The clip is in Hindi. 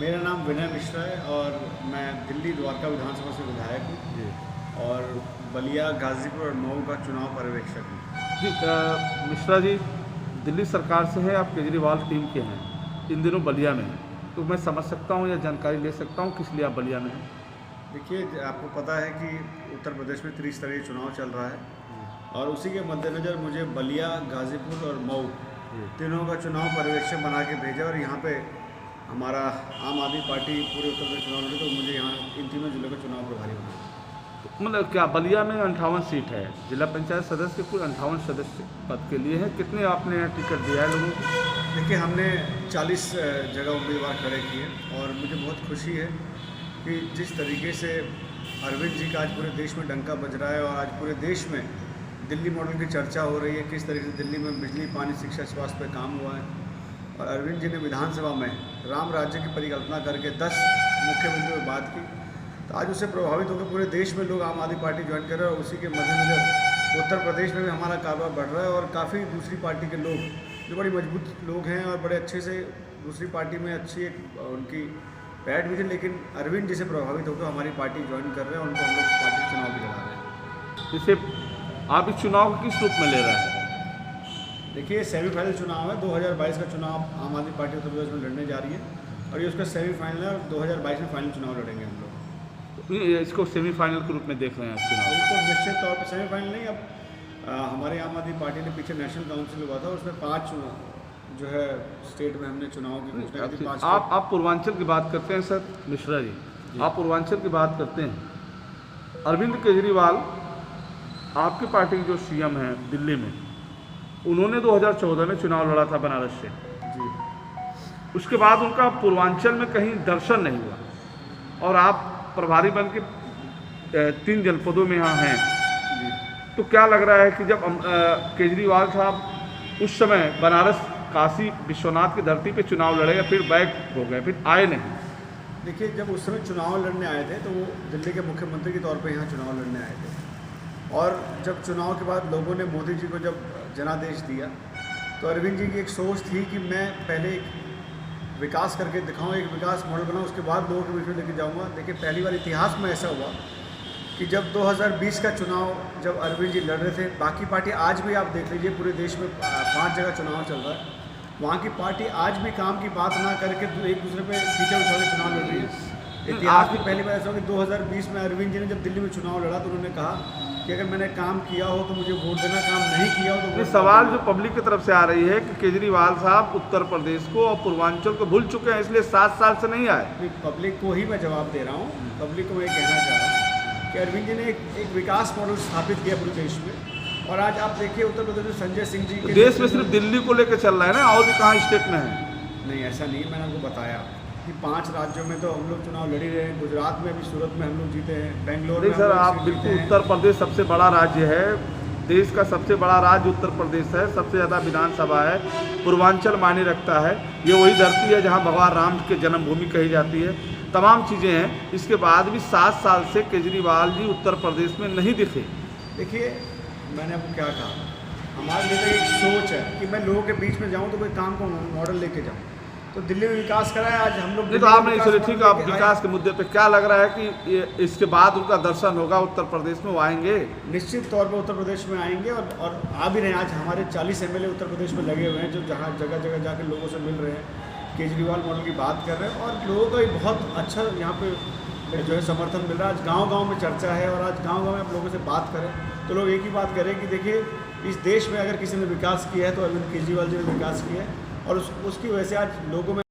मेरा नाम विनय मिश्रा है और मैं दिल्ली द्वारका विधानसभा से विधायक हूँ और बलिया, गाजीपुर और मऊ का चुनाव पर्यवेक्षक हूँ। जी मिश्रा जी, दिल्ली सरकार से है, आप केजरीवाल टीम के हैं, इन दिनों बलिया में हैं, तो मैं समझ सकता हूँ या जानकारी ले सकता हूँ किस लिए आप बलिया में हैं? देखिए, आपको पता है कि उत्तर प्रदेश में त्रिस्तरीय चुनाव चल रहा है और उसी के मद्देनज़र मुझे बलिया, गाजीपुर और मऊ तीनों का चुनाव पर्यवेक्षक बना के भेजा और यहाँ पे हमारा आम आदमी पार्टी पूरे उत्तर प्रदेश चुनाव लड़ी, तो मुझे यहाँ इन तीनों जिलों का चुनाव प्रभारी बनाया। तो मतलब क्या बलिया में 58 सीट है, जिला पंचायत सदस्य कुल 58 सदस्य पद के लिए है, कितने आपने यहाँ टिकट दिया है लोगों को? देखिए, हमने 40 जगह उम्मीदवार खड़े किए और मुझे बहुत खुशी है कि जिस तरीके से अरविंद जी का आज पूरे देश में डंका बज रहा है और आज पूरे देश में दिल्ली मॉडल की चर्चा हो रही है, किस तरीके से दिल्ली में बिजली, पानी, शिक्षा, स्वास्थ्य पर काम हुआ है और अरविंद जी ने विधानसभा में राम राज्य की परिकल्पना करके 10 मुख्य बिंदु में बात की, तो आज उससे प्रभावित होकर पूरे देश में लोग आम आदमी पार्टी ज्वाइन कर रहे हैं और उसी के मद्देनजर उत्तर प्रदेश में भी हमारा कारोबार बढ़ रहा है और काफ़ी दूसरी पार्टी के लोग जो बड़ी मजबूत लोग हैं और बड़े अच्छे से दूसरी पार्टी में अच्छी एक उनकी पैठ भी थी, लेकिन अरविंद जी से प्रभावित होकर हमारी पार्टी ज्वाइन कर रहे हैं और उनको हम लोग पार्टी चुनाव भी लड़ा रहे हैं। जैसे आप इस चुनाव को किस रूप में ले रहे हैं? देखिए, सेमीफाइनल चुनाव है, 2022 का चुनाव आम आदमी पार्टी उत्तर प्रदेश में लड़ने जा रही है और ये उसका सेमीफाइनल है और 2022 में फाइनल चुनाव लड़ेंगे हम लोग। तो इसको सेमीफाइनल के रूप में देख रहे हैं आप चुनाव? बिल्कुल निश्चित तौर पर सेमीफाइनल नहीं, अब हमारे आम आदमी पार्टी ने पीछे नेशनल काउंसिल हुआ था, उसमें 5 जो है स्टेट में हमने चुनाव की घोषणा की थी। आप पूर्वांचल की बात करते हैं सर मिश्रा जी, आप पूर्वांचल की बात करते हैं। अरविंद केजरीवाल आपकी पार्टी के जो सीएम हैं दिल्ली में, उन्होंने 2014 में चुनाव लड़ा था बनारस से जी। उसके बाद उनका पूर्वांचल में कहीं दर्शन नहीं हुआ और आप प्रभारी बन के 3 जनपदों में यहाँ हैं जी। तो क्या लग रहा है कि जब केजरीवाल साहब उस समय बनारस, काशी विश्वनाथ की धरती पे चुनाव लड़े, फिर बैक हो गए, फिर आए नहीं? देखिए, जब उस समय चुनाव लड़ने आए थे तो वो दिल्ली के मुख्यमंत्री के तौर पे यहाँ चुनाव लड़ने आए थे और जब चुनाव के बाद लोगों ने मोदी जी को जब जनादेश दिया तो अरविंद जी की एक सोच थी कि मैं पहले एक विकास करके दिखाऊँ, एक विकास मॉडल बनाऊँ, उसके बाद लोगों के बीच में लेके जाऊँगा। देखिए, पहली बार इतिहास में ऐसा हुआ कि जब 2020 का चुनाव जब अरविंद जी लड़ रहे थे, बाकी पार्टी आज भी आप देख लीजिए पूरे देश में 5 जगह चुनाव चल रहा है, वहाँ की पार्टी आज भी काम की बात ना करके एक दूसरे पे पीछे उछाल के चुनाव लड़ रही है। इतिहास में पहली बार ऐसा हो कि 2020 में अरविंद जी ने जब दिल्ली में चुनाव लड़ा तो उन्होंने कहा कि अगर मैंने काम किया हो तो मुझे वोट देना, काम नहीं किया हो तो ये सवाल जो पब्लिक की तरफ से आ रही है कि केजरीवाल साहब उत्तर प्रदेश को और पूर्वांचल को भूल चुके हैं, इसलिए 7 साल से नहीं आए। पब्लिक को ही मैं जवाब दे रहा हूँ। पब्लिक को मैं कहना चाह रहा हूँ कि अरविंद जी ने एक विकास मॉडल स्थापित किया पूरे देश में और आज आप देखिए उत्तर प्रदेश में संजय सिंह जी के देश में सिर्फ दिल्ली को लेकर चल रहा है ना, और भी कहाँ स्टेट में है? नहीं, ऐसा नहीं, मैंने आपको बताया कि 5 राज्यों में तो हम लोग चुनाव लड़ ही रहे हैं। गुजरात में भी, सूरत में हम लोग जीते हैं, बेंगलोर में सर आप बिल्कुल, उत्तर प्रदेश सबसे बड़ा राज्य है, देश का सबसे बड़ा राज्य उत्तर प्रदेश है, सबसे ज़्यादा विधानसभा है, पूर्वांचल मायने रखता है, ये वही धरती है जहाँ भगवान राम की जन्मभूमि कही जाती है, तमाम चीज़ें हैं। इसके बाद भी 7 साल से केजरीवाल जी उत्तर प्रदेश में नहीं दिखे। देखिए, मैंने आपको क्या कहा, हमारे लिए तो एक सोच है कि मैं लोगों के बीच में जाऊं तो कोई काम को मॉडल लेके जाऊं, तो दिल्ली में विकास करा है आज हम लोग। नहीं तो आप नहीं, चलिए ठीक है, आप विकास के मुद्दे पे क्या लग रहा है कि इसके बाद उनका दर्शन होगा उत्तर प्रदेश में, वो आएंगे? निश्चित तौर पर उत्तर प्रदेश में आएंगे और आ भी रहे हैं। आज हमारे 40 MLA उत्तर प्रदेश में लगे हुए हैं जो जहाँ जगह जगह जाकर लोगों से मिल रहे हैं, केजरीवाल मॉडल की बात कर रहे हैं और लोगों का एक बहुत अच्छा यहाँ पे जो है समर्थन मिल रहा है। आज गांव-गांव में चर्चा है और आज गांव-गांव में आप लोगों से बात करें तो लोग एक ही बात करें कि देखिए, इस देश में अगर किसी ने विकास किया है तो अरविंद केजरीवाल जी ने विकास किया है और उसकी वजह से आज लोगों में